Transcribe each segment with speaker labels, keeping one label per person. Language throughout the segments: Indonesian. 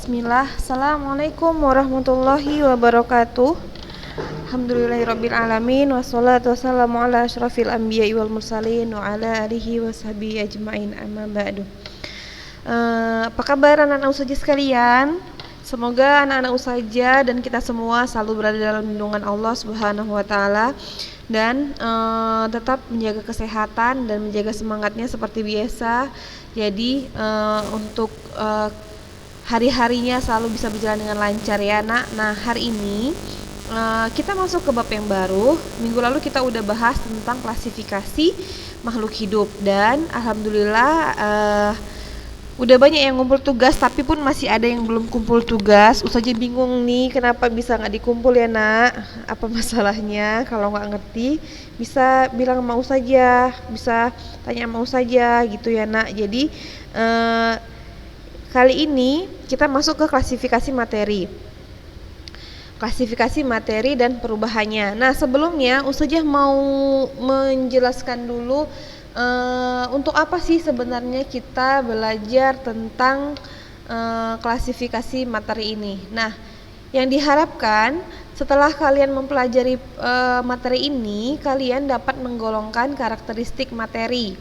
Speaker 1: Bismillah. Assalamualaikum warahmatullahi wabarakatuh. Alhamdulillahirabbil alamin wassalatu wassalamu ala asyrafil anbiya'i wal mursalin wa ala alihi washabihi ajmain, amma ba'du. Apa kabar anak-anak usaha sekalian? Semoga anak-anak usaha dan kita semua selalu berada dalam lindungan Allah Subhanahu wa taala dan tetap menjaga kesehatan dan menjaga semangatnya seperti biasa. Jadi untuk hari-harinya selalu bisa berjalan dengan lancar ya nak. Nah hari ini kita masuk ke bab yang baru. Minggu lalu kita udah bahas tentang klasifikasi makhluk hidup dan alhamdulillah udah banyak yang ngumpul tugas, tapi pun masih ada yang belum kumpul tugas. Ustazah bingung nih kenapa bisa nggak dikumpul ya nak, apa masalahnya? Kalau nggak ngerti bisa bilang sama Ustazah, bisa tanya sama Ustazah gitu ya nak. Jadi kali ini kita masuk ke klasifikasi materi. Klasifikasi materi dan perubahannya. Nah sebelumnya Ustazah mau menjelaskan dulu untuk apa sih sebenarnya kita belajar tentang klasifikasi materi ini. Nah yang diharapkan setelah kalian mempelajari materi ini, kalian dapat menggolongkan karakteristik materi.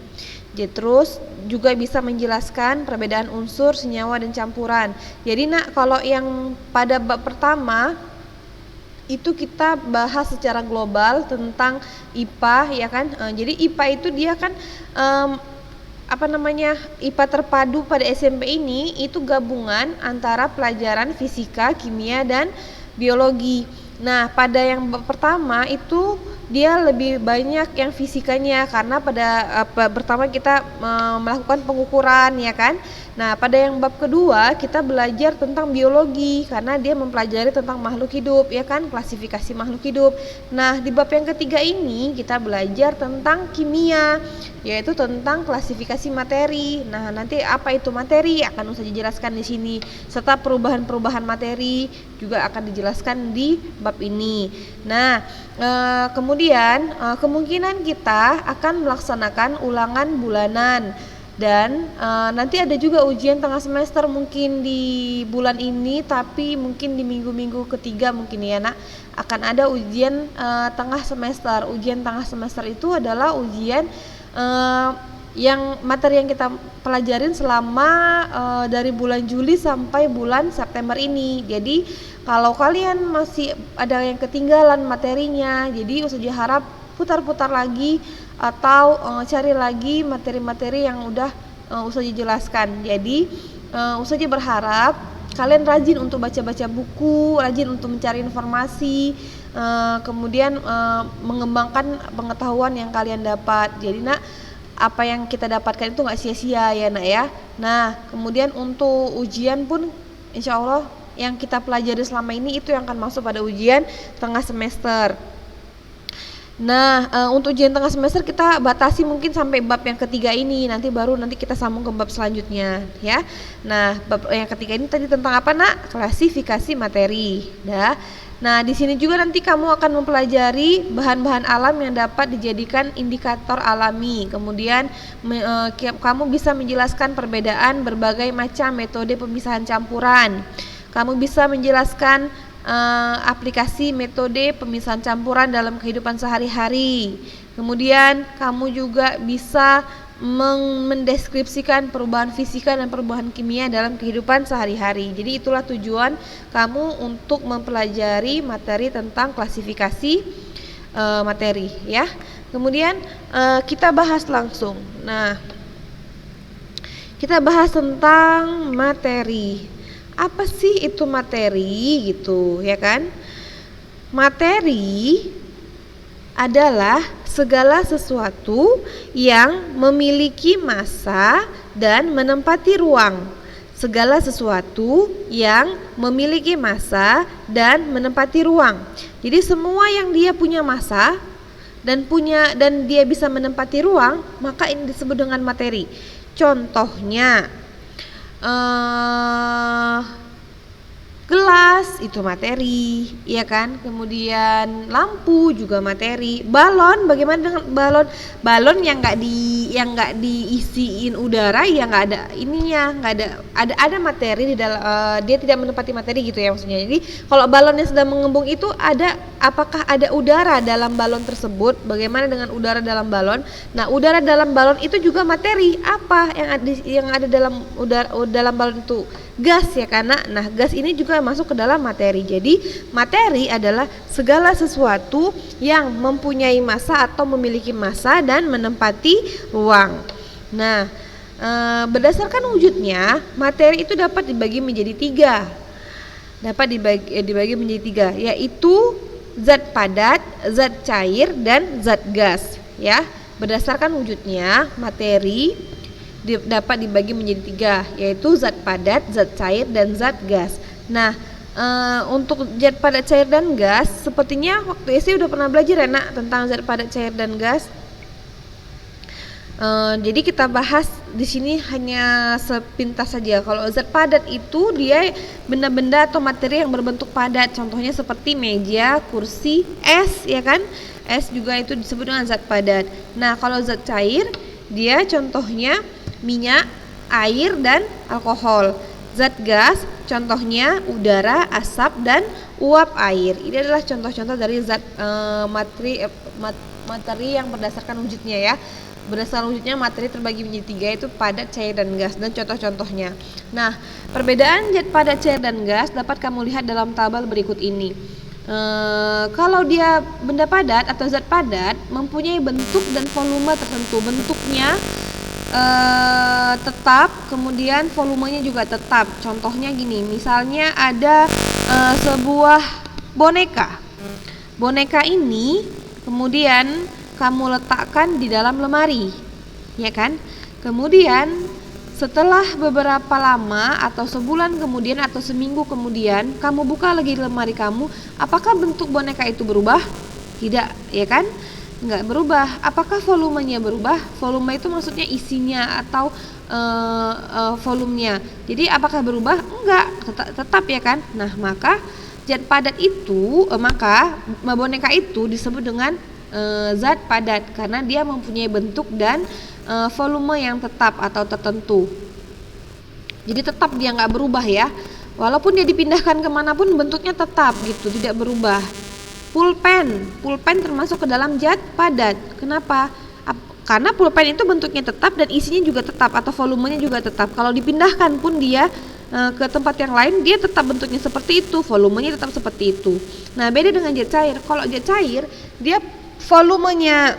Speaker 1: Jadi terus juga bisa menjelaskan perbedaan unsur, senyawa dan campuran. Jadi nak, kalau yang pada bab pertama itu kita bahas secara global tentang IPA ya kan. Jadi IPA itu dia kan IPA terpadu pada SMP ini itu gabungan antara pelajaran fisika, kimia dan biologi. Nah pada yang pertama itu dia lebih banyak yang fisikanya karena pada pertama kita melakukan pengukuran ya kan. Nah pada yang bab kedua kita belajar tentang biologi karena dia mempelajari tentang makhluk hidup ya kan, klasifikasi makhluk hidup. Nah di bab yang ketiga ini kita belajar tentang kimia, yaitu tentang klasifikasi materi. Nah nanti apa itu materi akan Ustazah jelaskan di sini, serta perubahan-perubahan materi juga akan dijelaskan di bab ini. Nah kemudian kemungkinan kita akan melaksanakan ulangan bulanan dan nanti ada juga ujian tengah semester mungkin di bulan ini, tapi mungkin di minggu-minggu ketiga mungkin ya nak akan ada ujian tengah semester. Ujian tengah semester itu adalah ujian yang materi yang kita pelajarin selama dari bulan Juli sampai bulan September ini. Jadi kalau kalian masih ada yang ketinggalan materinya, jadi Ustazah harap putar-putar lagi atau cari lagi materi-materi yang udah Ustazah jelaskan. Jadi Ustazah berharap kalian rajin untuk baca-baca buku, rajin untuk mencari informasi, kemudian mengembangkan pengetahuan yang kalian dapat. Jadi nak, apa yang kita dapatkan itu nggak sia-sia ya nak ya. Nah kemudian untuk ujian pun insya Allah yang kita pelajari selama ini itu yang akan masuk pada ujian tengah semester. Nah untuk ujian tengah semester kita batasi mungkin sampai bab yang ketiga ini, nanti kita sambung ke bab selanjutnya ya. Nah bab yang ketiga ini tadi tentang apa nak? Klasifikasi materi. Nah di sini juga nanti kamu akan mempelajari bahan-bahan alam yang dapat dijadikan indikator alami. Kemudian kamu bisa menjelaskan perbedaan berbagai macam metode pemisahan campuran. Kamu bisa menjelaskan aplikasi metode pemisahan campuran dalam kehidupan sehari-hari. Kemudian kamu juga bisa mendeskripsikan perubahan fisika dan perubahan kimia dalam kehidupan sehari-hari. Jadi itulah tujuan kamu untuk mempelajari materi tentang klasifikasi materi ya. Kemudian kita bahas langsung. Nah kita bahas tentang materi. Apa sih itu materi gitu ya kan? Materi adalah segala sesuatu yang memiliki massa dan menempati ruang. Segala sesuatu yang memiliki massa dan menempati ruang. Jadi semua yang dia punya massa dan dia bisa menempati ruang, maka ini disebut dengan materi. Contohnya Gelas itu materi, ya kan? Kemudian lampu juga materi. Balon, bagaimana dengan balon? Balon yang nggak diisiin udara, ya nggak ada ininya, nggak ada materi di dalam, dia tidak menempati materi gitu ya maksudnya. Jadi kalau balon yang sedang mengembung itu apakah ada udara dalam balon tersebut? Bagaimana dengan udara dalam balon? Nah, udara dalam balon itu juga materi. Apa yang ada dalam dalam balon itu? Gas ya, karena nah gas ini juga masuk ke dalam materi. Jadi materi adalah segala sesuatu yang mempunyai massa atau memiliki massa dan menempati ruang. Nah, berdasarkan wujudnya, materi itu dapat dibagi menjadi tiga. Dibagi menjadi tiga, yaitu zat padat, zat cair, dan zat gas. Ya, berdasarkan wujudnya, materi dapat dibagi menjadi tiga, yaitu zat padat, zat cair, dan zat gas. Nah, untuk zat padat, cair, dan gas, sepertinya waktu SD udah pernah belajar ya nak tentang zat padat, cair, dan gas. Jadi kita bahas di sini hanya sepintas saja. Kalau zat padat itu dia benda-benda atau materi yang berbentuk padat, contohnya seperti meja, kursi, es, ya kan? Es juga itu disebut dengan zat padat. Nah, kalau zat cair, dia contohnya minyak, air, dan alkohol. Zat gas contohnya udara, asap, dan uap air. Ini adalah contoh-contoh dari zat materi yang berdasarkan wujudnya ya. Berdasarkan wujudnya materi terbagi menjadi tiga, yaitu padat, cair, dan gas, dan contoh-contohnya. Nah, perbedaan zat padat, cair, dan gas dapat kamu lihat dalam tabel berikut ini. Kalau dia benda padat atau zat padat mempunyai bentuk dan volume tertentu. Bentuknya tetap, kemudian volumenya juga tetap. Contohnya gini, misalnya ada sebuah boneka. Boneka ini kemudian kamu letakkan di dalam lemari, ya kan? Kemudian setelah beberapa lama atau sebulan kemudian atau seminggu kemudian kamu buka lagi lemari kamu, apakah bentuk boneka itu berubah? Tidak, ya kan? Enggak berubah. Apakah volumenya berubah? Volume itu maksudnya isinya atau volumenya. Jadi apakah berubah? Enggak, tetap ya kan. Nah, maka zat padat itu maka boneka itu disebut dengan zat padat karena dia mempunyai bentuk dan volume yang tetap atau tertentu. Jadi tetap dia nggak berubah ya. Walaupun dia dipindahkan kemanapun bentuknya tetap gitu, tidak berubah. Pulpen termasuk ke dalam zat padat. Kenapa? Karena pulpen itu bentuknya tetap dan isinya juga tetap atau volumenya juga tetap. Kalau dipindahkan pun dia ke tempat yang lain, dia tetap bentuknya seperti itu, volumenya tetap seperti itu. Nah, beda dengan zat cair. Kalau zat cair, dia volumenya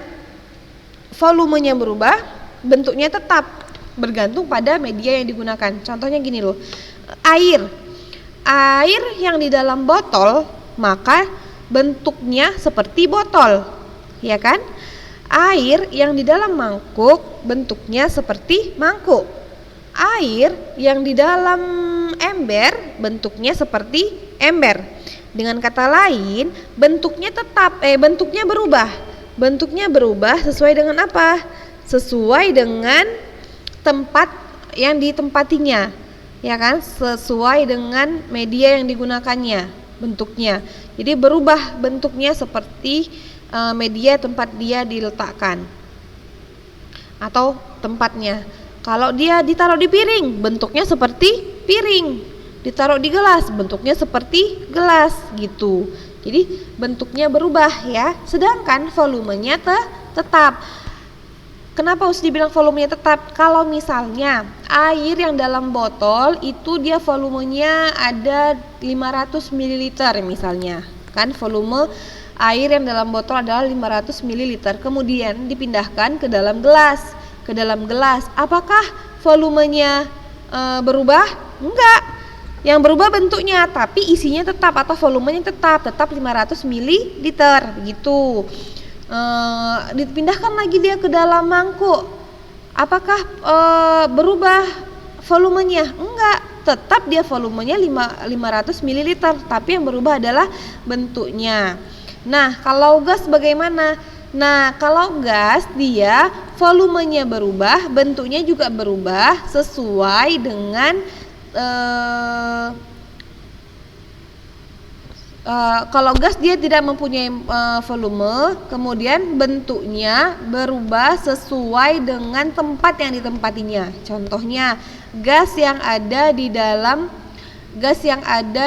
Speaker 1: berubah, bentuknya tetap bergantung pada media yang digunakan. Contohnya gini loh, air yang di dalam botol maka bentuknya seperti botol, ya kan? Air yang di dalam mangkuk bentuknya seperti mangkuk. Air yang di dalam ember bentuknya seperti ember. Dengan kata lain, bentuknya berubah. Bentuknya berubah sesuai dengan apa? Sesuai dengan tempat yang ditempatinya, ya kan? Sesuai dengan media yang digunakannya, bentuknya. Jadi berubah bentuknya seperti media tempat dia diletakkan atau tempatnya. Kalau dia ditaruh di piring, bentuknya seperti piring. Ditaruh di gelas, bentuknya seperti gelas gitu. Jadi bentuknya berubah ya. Sedangkan volumenya tetap. Kenapa harus dibilang volumenya tetap? Kalau misalnya air yang dalam botol itu dia volumenya ada 500 ml misalnya. Kan volume air yang dalam botol adalah 500 ml. Kemudian dipindahkan ke dalam gelas. Apakah volumenya berubah? Enggak. Yang berubah bentuknya, tapi isinya tetap atau volumenya tetap 500 ml gitu. Dipindahkan lagi dia ke dalam mangkuk, apakah berubah volumenya? Enggak, tetap dia volumenya 500 ml, tapi yang berubah adalah bentuknya. Nah, kalau gas bagaimana? Nah, kalau gas dia volumenya berubah, bentuknya juga berubah sesuai dengan Kalau gas dia tidak mempunyai volume, kemudian bentuknya berubah sesuai dengan tempat yang ditempatinya. Contohnya, gas yang ada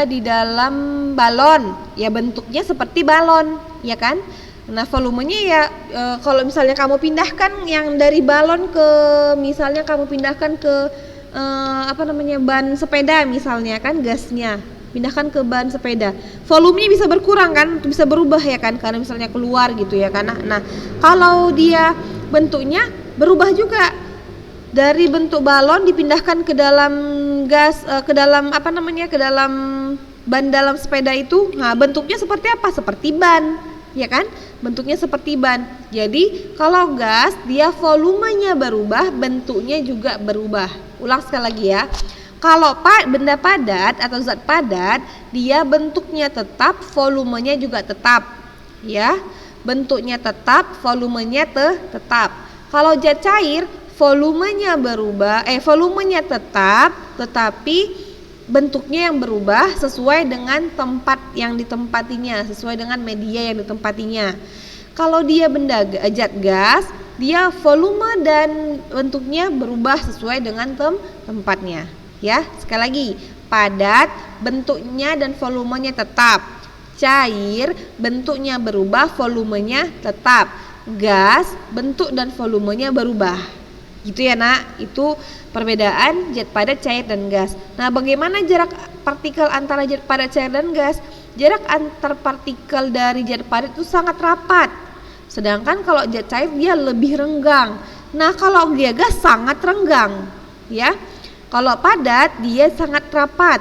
Speaker 1: di dalam balon, ya bentuknya seperti balon, ya kan? Nah, volumenya ya kalau misalnya kamu pindahkan yang dari balon ke, misalnya kamu pindahkan ke ban sepeda misalnya kan, gasnya pindahkan ke ban sepeda, volumenya bisa berkurang kan, bisa berubah ya kan, karena misalnya keluar gitu ya kan. Nah, kalau dia bentuknya berubah juga, dari bentuk balon dipindahkan ke dalam gas, ke dalam ban dalam sepeda itu. Nah, bentuknya seperti apa? Seperti ban, ya kan? Bentuknya seperti ban. Jadi kalau gas dia volumenya berubah, bentuknya juga berubah. Ulang sekali lagi ya. Kalau benda padat atau zat padat, dia bentuknya tetap, volumenya juga tetap, ya. Bentuknya tetap, volumenya tetap. Kalau zat cair, volumenya berubah, volumenya tetap, tetapi bentuknya yang berubah sesuai dengan tempat yang ditempatinya, sesuai dengan media yang ditempatinya. Kalau dia benda zat gas, dia volume dan bentuknya berubah sesuai dengan tempatnya. Ya, sekali lagi, padat bentuknya dan volumenya tetap, cair bentuknya berubah, volumenya tetap, gas bentuk dan volumenya berubah. Gitu ya nak, itu perbedaan zat padat, cair dan gas. Nah, bagaimana jarak partikel antara zat padat, cair dan gas? Jarak antar partikel dari zat padat itu sangat rapat, sedangkan kalau zat cair dia lebih renggang. Nah, kalau dia gas sangat renggang, ya. Kalau padat dia sangat rapat,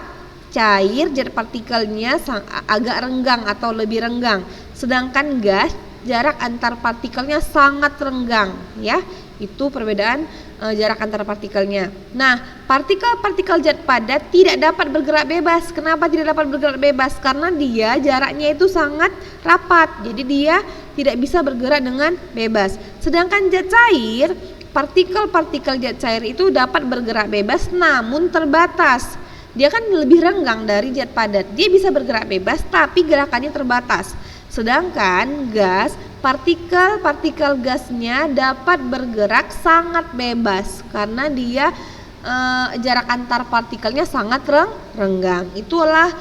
Speaker 1: cair zat partikelnya agak renggang atau lebih renggang, sedangkan gas jarak antar partikelnya sangat renggang, ya. Itu perbedaan jarak antar partikelnya. Nah, partikel-partikel zat padat tidak dapat bergerak bebas. Kenapa tidak dapat bergerak bebas? Karena dia jaraknya itu sangat rapat, jadi dia tidak bisa bergerak dengan bebas. Sedangkan zat cair, partikel-partikel zat cair itu dapat bergerak bebas namun terbatas. Dia kan lebih renggang dari zat padat. Dia bisa bergerak bebas tapi gerakannya terbatas. Sedangkan gas, partikel-partikel gasnya dapat bergerak sangat bebas karena dia jarak antar partikelnya sangat renggang. Itulah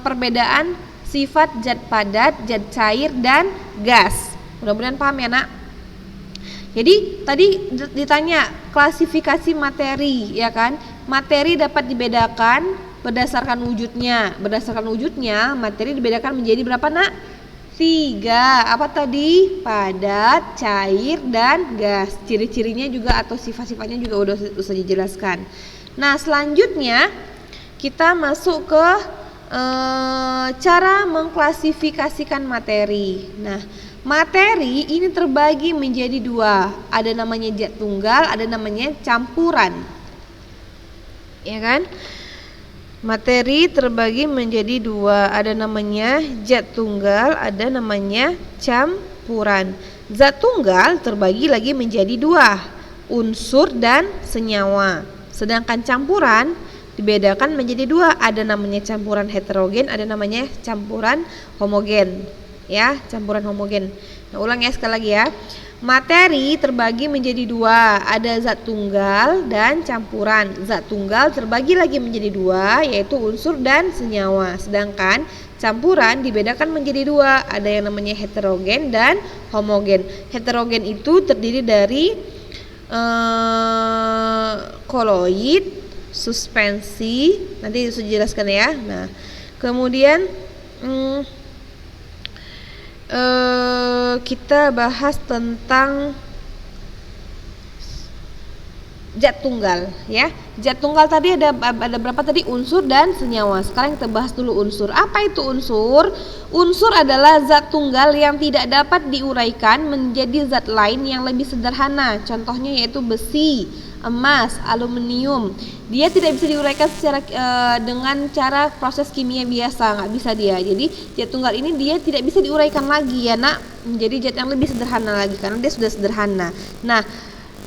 Speaker 1: perbedaan sifat zat padat, zat cair dan gas. Mudah-mudahan paham ya nak. Jadi tadi ditanya klasifikasi materi, ya kan? Materi dapat dibedakan berdasarkan wujudnya. Berdasarkan wujudnya, materi dibedakan menjadi berapa nak? 3. Apa tadi? Padat, cair, dan gas. Ciri-cirinya juga atau sifat-sifatnya juga udah dijelaskan. Nah, selanjutnya kita masuk ke cara mengklasifikasikan materi. Nah, materi ini terbagi menjadi 2. Ada namanya zat tunggal, ada namanya campuran. Ya kan? Materi terbagi menjadi 2. Ada namanya zat tunggal, ada namanya campuran. Zat tunggal terbagi lagi menjadi 2, unsur dan senyawa. Sedangkan campuran dibedakan menjadi 2. Ada namanya campuran heterogen, ada namanya campuran homogen. Ya, campuran homogen. Nah, ulang ya sekali lagi ya. Materi terbagi menjadi 2, ada zat tunggal dan campuran. Zat tunggal terbagi lagi menjadi 2, yaitu unsur dan senyawa. Sedangkan campuran dibedakan menjadi 2, ada yang namanya heterogen dan homogen. Heterogen itu terdiri dari koloid, suspensi, nanti saya jelaskan ya. Nah, kemudian kita bahas tentang zat tunggal ya. Zat tunggal tadi ada berapa tadi? Unsur dan senyawa. Sekarang kita bahas dulu unsur. Apa itu unsur? Unsur adalah zat tunggal yang tidak dapat diuraikan menjadi zat lain yang lebih sederhana. Contohnya yaitu besi, emas, aluminium. Dia tidak bisa diuraikan secara dengan cara proses kimia biasa, nggak bisa dia. Jadi zat tunggal ini dia tidak bisa diuraikan lagi ya nak, menjadi zat yang lebih sederhana lagi karena dia sudah sederhana. Nah,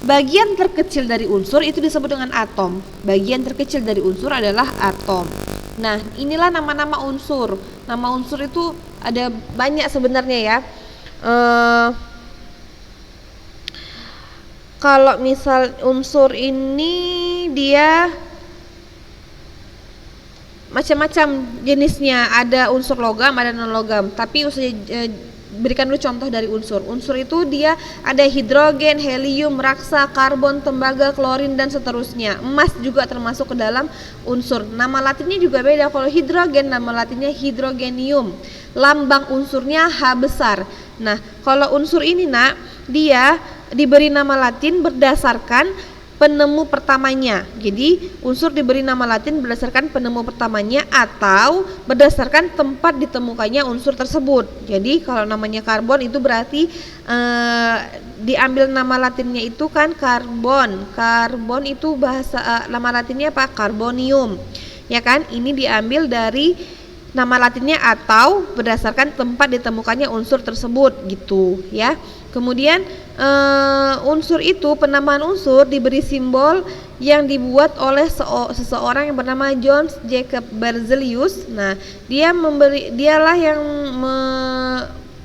Speaker 1: bagian terkecil dari unsur itu disebut dengan atom. Bagian terkecil dari unsur adalah atom. Nah, inilah nama-nama unsur. Nama unsur itu ada banyak sebenarnya ya. Kalau misal unsur ini dia macam-macam jenisnya, ada unsur logam, ada non logam. Tapi berikan dulu contoh dari unsur. Unsur itu dia ada hidrogen, helium, raksa, karbon, tembaga, klorin dan seterusnya. Emas juga termasuk ke dalam unsur. Nama latinnya juga beda. Kalau hidrogen nama latinnya hidrogenium. Lambang unsurnya H besar. Nah, kalau unsur ini dia diberi nama latin berdasarkan penemu pertamanya. Jadi unsur diberi nama latin berdasarkan penemu pertamanya atau berdasarkan tempat ditemukannya unsur tersebut. Jadi kalau namanya karbon itu berarti diambil nama latinnya itu kan karbon. Karbon itu bahasa nama latinnya apa? Karbonium. Ya kan? Ini diambil dari nama latinnya atau berdasarkan tempat ditemukannya unsur tersebut gitu ya. Kemudian unsur itu, penamaan unsur diberi simbol yang dibuat oleh seseorang yang bernama John Jacob Berzelius. Nah, dialah yang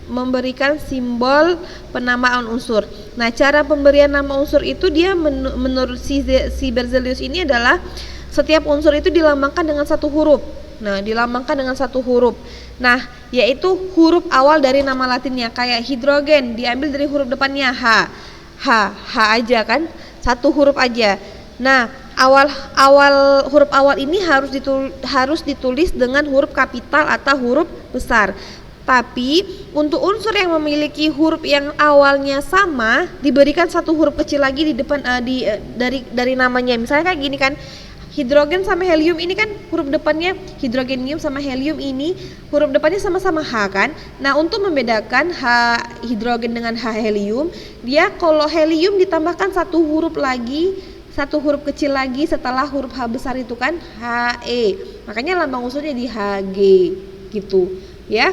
Speaker 1: memberikan simbol penamaan unsur. Nah, cara pemberian nama unsur itu dia menurut si Berzelius ini adalah setiap unsur itu dilambangkan dengan satu huruf. Nah, dilambangkan dengan satu huruf. Nah, yaitu huruf awal dari nama latinnya. Kayak hidrogen diambil dari huruf depannya H. H aja kan? Satu huruf aja. Nah, huruf awal ini harus ditulis dengan huruf kapital atau huruf besar. Tapi untuk unsur yang memiliki huruf yang awalnya sama diberikan satu huruf kecil lagi di depan dari namanya. Misalnya kayak gini kan. Hidrogen sama helium ini kan huruf depannya, hidrogenium sama helium ini huruf depannya sama-sama H kan. Nah, untuk membedakan H hidrogen dengan H helium, dia kalau helium ditambahkan satu huruf lagi, satu huruf kecil lagi setelah huruf H besar itu kan He. Makanya lambang unsurnya di Hg gitu ya.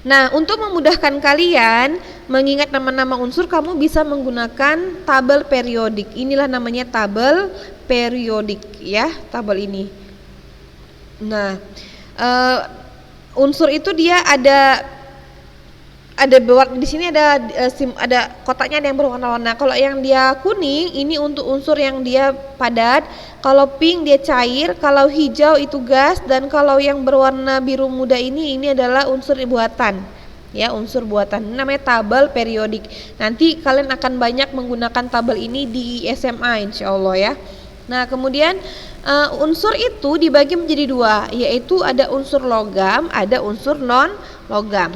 Speaker 1: Nah, untuk memudahkan kalian mengingat nama-nama unsur, kamu bisa menggunakan tabel periodik. Inilah namanya tabel periodik ya, tabel ini. Nah, unsur itu dia ada di sini ada kotaknya, ada yang berwarna-warna. Kalau yang dia kuning ini untuk unsur yang dia padat, kalau pink dia cair, kalau hijau itu gas, dan kalau yang berwarna biru muda ini adalah unsur buatan. Ya, unsur buatan. Ini namanya tabel periodik. Nanti kalian akan banyak menggunakan tabel ini di SMA insyaallah ya. Nah, kemudian unsur itu dibagi menjadi dua, yaitu ada unsur logam, ada unsur non logam.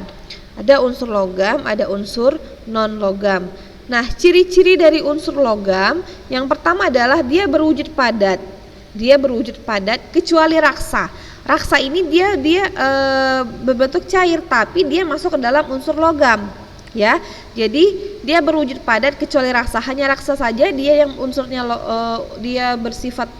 Speaker 1: Ada unsur logam, ada unsur non logam. Nah, ciri-ciri dari unsur logam yang pertama adalah dia berwujud padat. Dia berwujud padat kecuali raksa. Raksa ini dia berbentuk cair tapi dia masuk ke dalam unsur logam. Ya. Jadi dia berwujud padat kecuali raksa. Hanya raksa saja dia yang unsurnya dia bersifat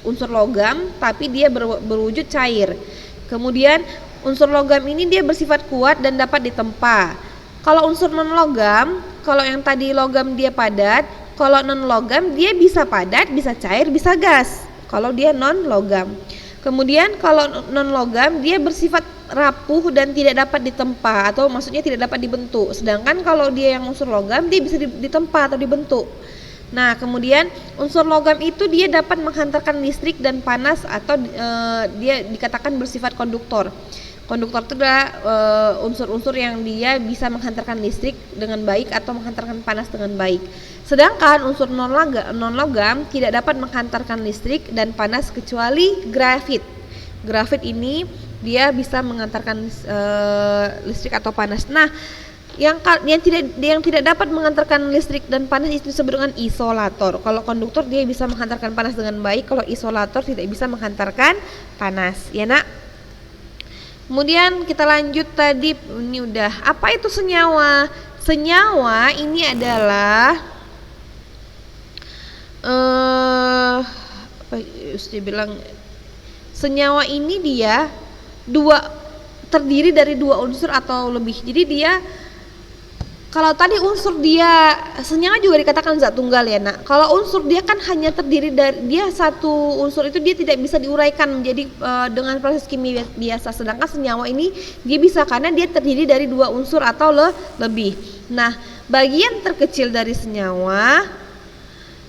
Speaker 1: unsur logam tapi dia berwujud cair. Kemudian unsur logam ini dia bersifat kuat dan dapat ditempa. Kalau unsur non logam, kalau yang tadi logam dia padat, kalau non logam dia bisa padat, bisa cair, bisa gas. Kalau dia non logam. Kemudian kalau non logam dia bersifat rapuh dan tidak dapat ditempa, atau maksudnya tidak dapat dibentuk. Sedangkan kalau dia yang unsur logam dia bisa ditempa atau dibentuk. Nah, kemudian unsur logam itu dia dapat menghantarkan listrik dan panas atau dia dikatakan bersifat konduktor. Konduktor itu adalah unsur-unsur yang dia bisa menghantarkan listrik dengan baik atau menghantarkan panas dengan baik. Sedangkan unsur non logam tidak dapat menghantarkan listrik dan panas kecuali grafit. Grafit ini dia bisa menghantarkan listrik atau panas. Nah, yang tidak dapat menghantarkan listrik dan panas itu disebut dengan isolator. Kalau konduktor dia bisa menghantarkan panas dengan baik, kalau isolator tidak bisa menghantarkan panas. Ya, Nak? Kemudian kita lanjut tadi, ini udah. Apa itu senyawa? Senyawa ini adalah senyawa ini dia terdiri dari dua unsur atau lebih. Jadi dia Kalau tadi unsur dia senyawa juga dikatakan zat tunggal ya nak. Kalau unsur dia kan hanya terdiri dari dia satu unsur itu dia tidak bisa diuraikan menjadi dengan proses kimia biasa. Sedangkan senyawa ini dia bisa karena dia terdiri dari dua unsur atau lebih. Nah, bagian terkecil dari senyawa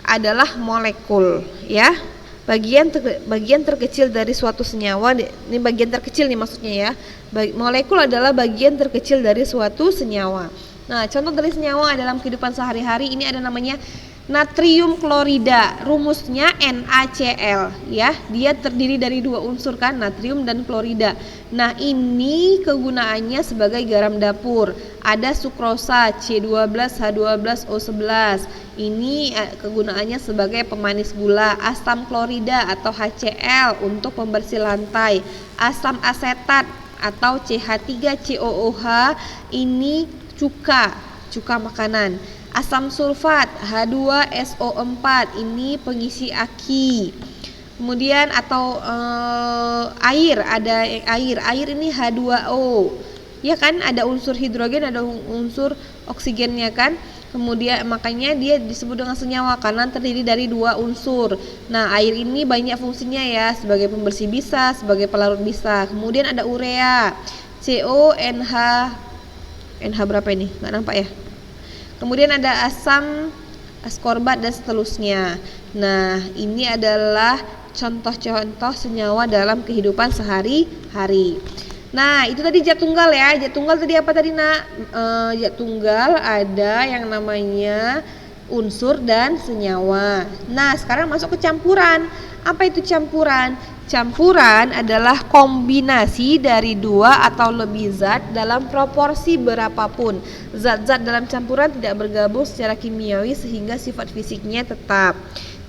Speaker 1: adalah molekul ya. Bagian terkecil dari suatu senyawa, ini bagian terkecil nih maksudnya ya. Molekul adalah bagian terkecil dari suatu senyawa. Nah, contoh dari senyawa dalam kehidupan sehari-hari ini ada namanya natrium klorida, rumusnya NaCl ya. Dia terdiri dari dua unsur kan, natrium dan klorida. Nah, ini kegunaannya sebagai garam dapur. Ada sukrosa C12H12O11. Ini kegunaannya sebagai pemanis gula. Asam klorida atau HCl untuk pembersih lantai. Asam asetat atau CH3COOH ini cuka makanan. Asam sulfat H2SO4 ini pengisi aki. Kemudian atau air, ada air ini H2O. Ya kan, ada unsur hidrogen, ada unsur oksigennya kan. Kemudian makanya dia disebut dengan senyawa karena terdiri dari dua unsur. Nah, air ini banyak fungsinya ya, sebagai pembersih bisa, sebagai pelarut bisa. Kemudian ada urea, CONH berapa ini? Nggak nampak ya. Kemudian ada asam askorbat dan seterusnya. Nah, ini adalah contoh-contoh senyawa dalam kehidupan sehari-hari. Nah, itu tadi zat tunggal ya. Zat tunggal tadi apa tadi nak? Zat tunggal ada yang namanya unsur dan senyawa. Nah, sekarang masuk ke campuran. Apa itu campuran? Campuran adalah kombinasi dari dua atau lebih zat dalam proporsi berapapun. Zat-zat dalam campuran tidak bergabung secara kimiawi sehingga sifat fisiknya tetap.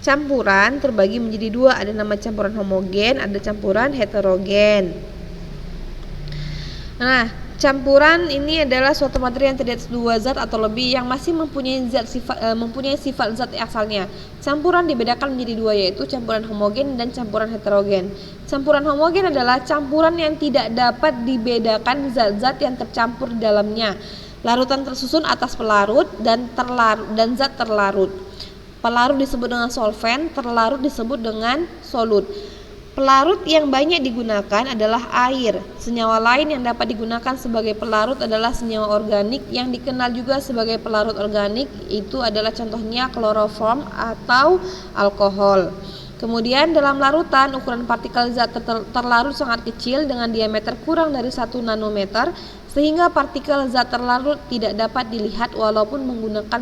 Speaker 1: Campuran terbagi menjadi dua, ada nama campuran homogen, ada campuran heterogen. Nah, campuran ini adalah suatu materi yang terdiri atas dua zat atau lebih yang masih mempunyai sifat zat asalnya. Campuran dibedakan menjadi dua, yaitu campuran homogen dan campuran heterogen. Campuran homogen adalah campuran yang tidak dapat dibedakan zat-zat yang tercampur di dalamnya. Larutan tersusun atas pelarut dan zat terlarut. Pelarut disebut dengan solvent, terlarut disebut dengan solut. Pelarut yang banyak digunakan adalah air. Senyawa lain yang dapat digunakan sebagai pelarut adalah senyawa organik yang dikenal juga sebagai pelarut organik. Itu adalah contohnya kloroform atau alkohol. Kemudian dalam larutan, ukuran partikel zat terlarut sangat kecil dengan diameter kurang dari 1 nanometer, sehingga partikel zat terlarut tidak dapat dilihat walaupun menggunakan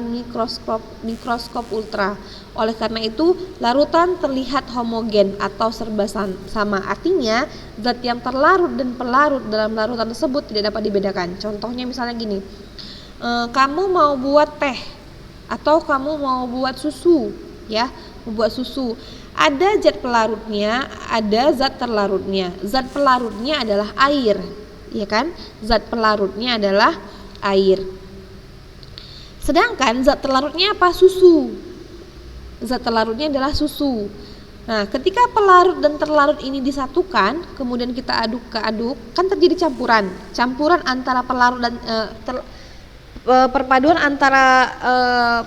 Speaker 1: mikroskop ultra. Oleh karena itu, larutan terlihat homogen atau serba sama. Artinya, zat yang terlarut dan pelarut dalam larutan tersebut tidak dapat dibedakan. Contohnya misalnya gini, kamu mau buat teh atau kamu mau buat susu, ya, membuat susu. Ada zat pelarutnya, ada zat terlarutnya. Zat pelarutnya adalah air, ya kan? Zat pelarutnya adalah air. Sedangkan zat terlarutnya apa? Susu. Zat terlarutnya adalah susu. Nah, ketika pelarut dan terlarut ini disatukan, kemudian kita aduk-aduk, kan terjadi campuran antara pelarut dan perpaduan antara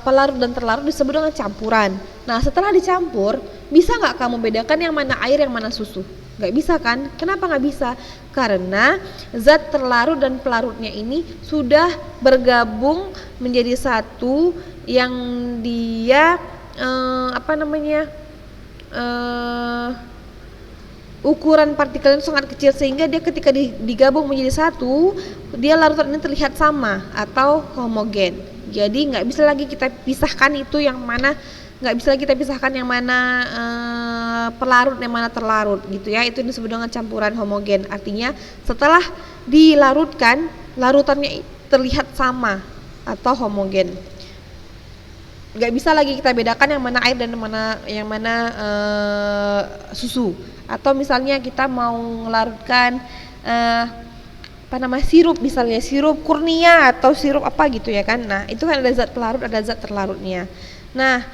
Speaker 1: pelarut dan terlarut disebut dengan campuran. Nah, setelah dicampur, bisa nggak kamu bedakan yang mana air, yang mana susu? Nggak bisa kan? Kenapa nggak bisa? Karena zat terlarut dan pelarutnya ini sudah bergabung menjadi satu yang dia ukuran partikelnya sangat kecil, sehingga dia ketika digabung menjadi satu, dia larutan ini terlihat sama atau homogen. Jadi nggak bisa lagi kita pisahkan itu yang mana, nggak bisa lagi kita pisahkan yang mana pelarut, yang mana terlarut gitu ya. Itu disebut dengan campuran homogen. Artinya setelah dilarutkan, larutannya terlihat sama atau homogen. Nggak bisa lagi kita bedakan yang mana air dan yang mana susu. Atau misalnya kita mau melarutkan sirup, misalnya sirup kurnia atau sirup apa gitu ya kan. Nah, itu kan ada zat pelarut, ada zat terlarutnya. Nah,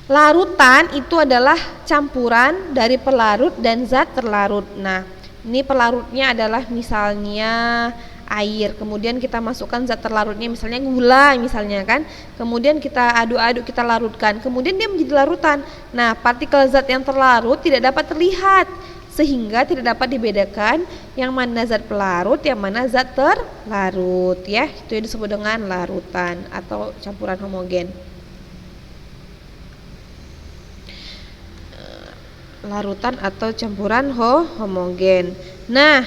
Speaker 1: larutan itu adalah campuran dari pelarut dan zat terlarut. Nah, ini pelarutnya adalah misalnya air, kemudian kita masukkan zat terlarutnya, misalnya gula misalnya kan, kemudian kita aduk-aduk, kita larutkan, kemudian dia menjadi larutan. Nah, partikel zat yang terlarut tidak dapat terlihat, sehingga tidak dapat dibedakan yang mana zat pelarut, yang mana zat terlarut, ya. Itu yang disebut dengan larutan atau campuran homogen. Larutan atau campuran homogen. Nah,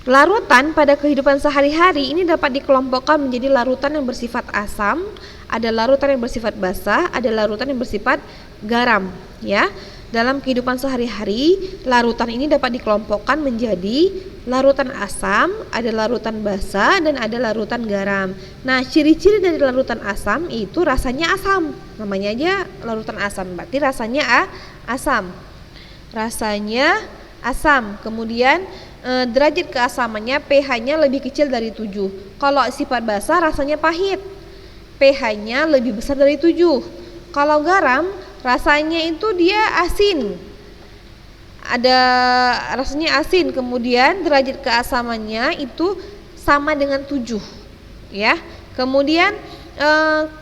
Speaker 1: larutan pada kehidupan sehari-hari ini dapat dikelompokkan menjadi larutan yang bersifat asam, ada larutan yang bersifat basah, ada larutan yang bersifat garam, ya. Dalam kehidupan sehari-hari, larutan ini dapat dikelompokkan menjadi larutan asam, ada larutan basah, dan ada larutan garam. Nah, ciri-ciri dari larutan asam itu rasanya asam. Namanya aja larutan asam, berarti rasanya asam. Rasanya asam. Kemudian derajat keasamannya pH-nya lebih kecil dari 7. Kalau sifat basah rasanya pahit, pH-nya lebih besar dari 7. Kalau garam rasanya itu dia asin, ada rasanya asin, kemudian derajat keasamannya itu sama dengan 7, ya. Kemudian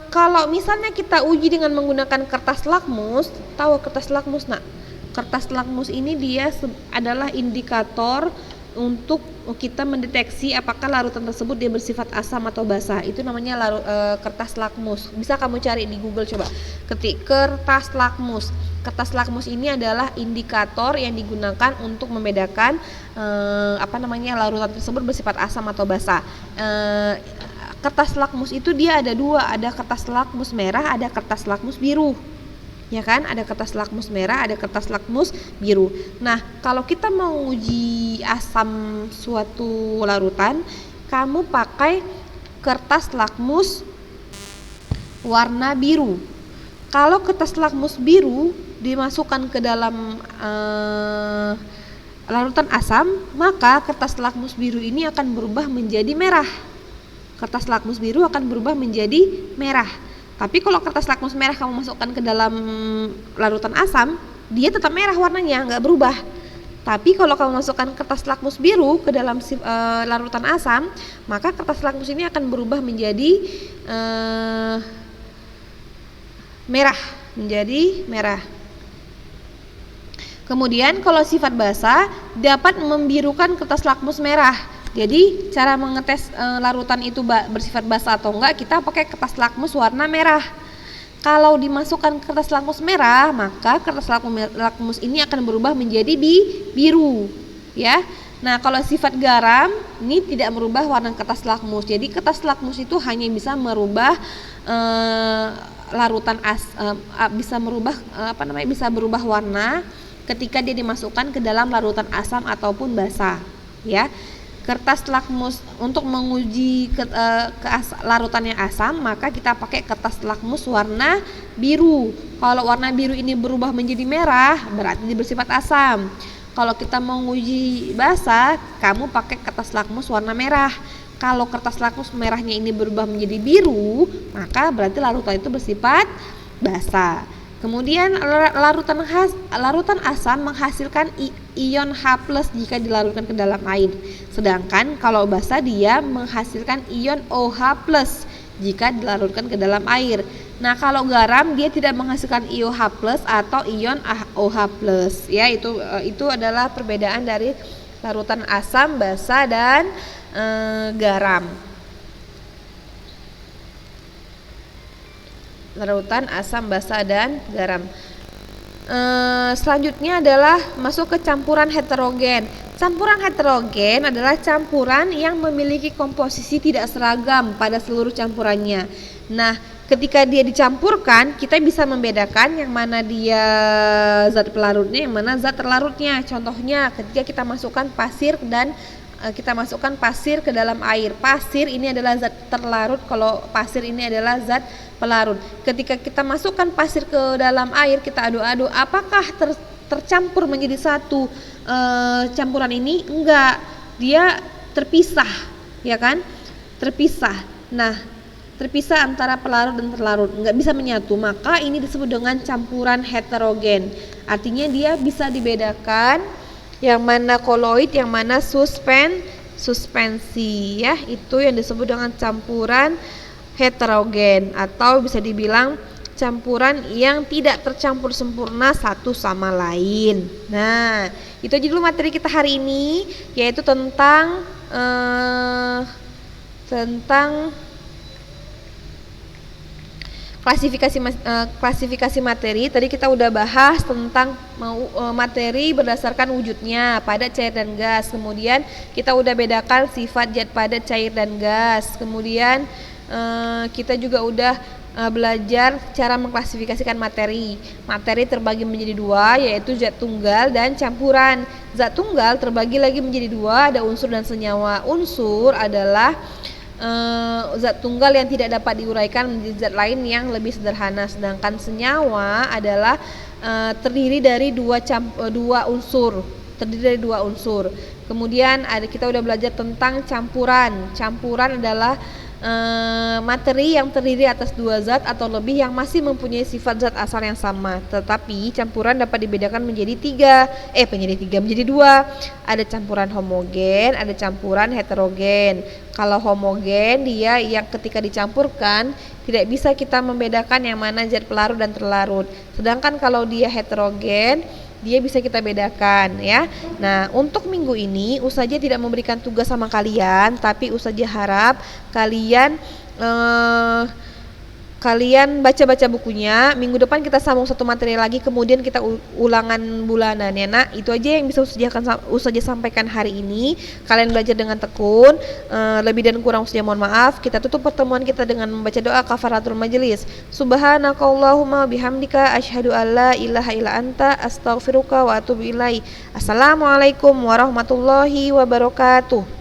Speaker 1: kalau misalnya kita uji dengan menggunakan kertas lakmus, tahu kertas lakmus nak? Kertas lakmus ini dia adalah indikator untuk kita mendeteksi apakah larutan tersebut dia bersifat asam atau basah. Itu namanya kertas lakmus. Bisa kamu cari di Google, coba ketik kertas lakmus. Kertas lakmus ini adalah indikator yang digunakan untuk membedakan larutan tersebut bersifat asam atau basah. Kertas lakmus itu dia ada dua, ada kertas lakmus merah, ada kertas lakmus biru. Ya kan, ada kertas lakmus merah, ada kertas lakmus biru. Nah, kalau kita mau uji asam suatu larutan, kamu pakai kertas lakmus warna biru. Kalau kertas lakmus biru dimasukkan ke dalam larutan asam, maka kertas lakmus biru ini akan berubah menjadi merah. Kertas lakmus biru akan berubah menjadi merah. Tapi kalau kertas lakmus merah kamu masukkan ke dalam larutan asam, dia tetap merah warnanya, nggak berubah. Tapi kalau kamu masukkan kertas lakmus biru ke dalam larutan asam, maka kertas lakmus ini akan berubah menjadi merah. Kemudian kalau sifat basah dapat membirukan kertas lakmus merah. Jadi cara mengetes larutan itu bersifat basah atau enggak, kita pakai kertas lakmus warna merah. Kalau dimasukkan kertas lakmus merah, maka kertas lakmus ini akan berubah menjadi biru, ya. Nah, kalau sifat garam ini tidak merubah warna kertas lakmus. Jadi kertas lakmus itu hanya bisa merubah bisa berubah warna ketika dia dimasukkan ke dalam larutan asam ataupun basah, ya. Kertas lakmus untuk menguji larutan yang asam, maka kita pakai kertas lakmus warna biru. Kalau warna biru ini berubah menjadi merah, berarti dia bersifat asam. Kalau kita mau menguji basah, kamu pakai kertas lakmus warna merah. Kalau kertas lakmus merahnya ini berubah menjadi biru, maka berarti larutan itu bersifat basah. Kemudian larutan asam menghasilkan ion H+ jika dilarutkan ke dalam air. Sedangkan kalau basah dia menghasilkan ion OH+ jika dilarutkan ke dalam air. Nah, kalau garam dia tidak menghasilkan ion H+ atau ion OH+. Ya, itu adalah perbedaan dari larutan asam, basah dan garam. Larutan asam, basah, dan garam. Selanjutnya adalah masuk ke campuran heterogen. Campuran heterogen adalah campuran yang memiliki komposisi tidak seragam pada seluruh campurannya. Nah, ketika dia dicampurkan, kita bisa membedakan yang mana dia zat pelarutnya, yang mana zat terlarutnya. Contohnya ketika kita masukkan pasir ke dalam air. Pasir ini adalah zat terlarut, kalau pasir ini adalah zat pelarut. Ketika kita masukkan pasir ke dalam air, kita aduk-aduk, apakah tercampur menjadi satu campuran ini? Enggak, dia terpisah, ya kan? Terpisah. Nah, terpisah antara pelarut dan terlarut, enggak bisa menyatu. Maka ini disebut dengan campuran heterogen. Artinya dia bisa dibedakan yang mana koloid, yang mana suspensi ya. Itu yang disebut dengan campuran heterogen atau bisa dibilang campuran yang tidak tercampur sempurna satu sama lain. Nah, itu aja dulu materi kita hari ini, yaitu tentang klasifikasi materi. Tadi kita udah bahas tentang materi berdasarkan wujudnya, padat, cair, dan gas. Kemudian kita udah bedakan sifat zat padat, cair, dan gas. Kemudian kita juga udah belajar cara mengklasifikasikan materi. Materi terbagi menjadi dua, yaitu zat tunggal dan campuran. Zat tunggal terbagi lagi menjadi dua, ada unsur dan senyawa. Unsur adalah zat tunggal yang tidak dapat diuraikan menjadi zat lain yang lebih sederhana, sedangkan senyawa adalah terdiri dari dua unsur. Kemudian kita udah belajar tentang campuran. Campuran adalah materi yang terdiri atas dua zat atau lebih yang masih mempunyai sifat zat asal yang sama, tetapi campuran dapat dibedakan menjadi dua. Ada campuran homogen, ada campuran heterogen. Kalau homogen dia yang ketika dicampurkan tidak bisa kita membedakan yang mana zat pelarut dan terlarut. Sedangkan kalau dia heterogen, dia bisa kita bedakan ya. Nah, untuk minggu ini Ustazah tidak memberikan tugas sama kalian, tapi Ustazah harap kalian baca-baca bukunya. Minggu depan kita sambung satu materi lagi, kemudian kita ulangan bulanan ya nak. Itu aja yang bisa Ustazah sampaikan hari ini. Kalian belajar dengan tekun. Lebih dan kurang Ustazah mohon maaf. Kita tutup pertemuan kita dengan membaca doa kafaratul majelis. Subhanakallahumma bihamdika asyhadu alla ilaha illa anta astaghfiruka wa atubu ilaik. Assalamualaikum warahmatullahi wabarakatuh.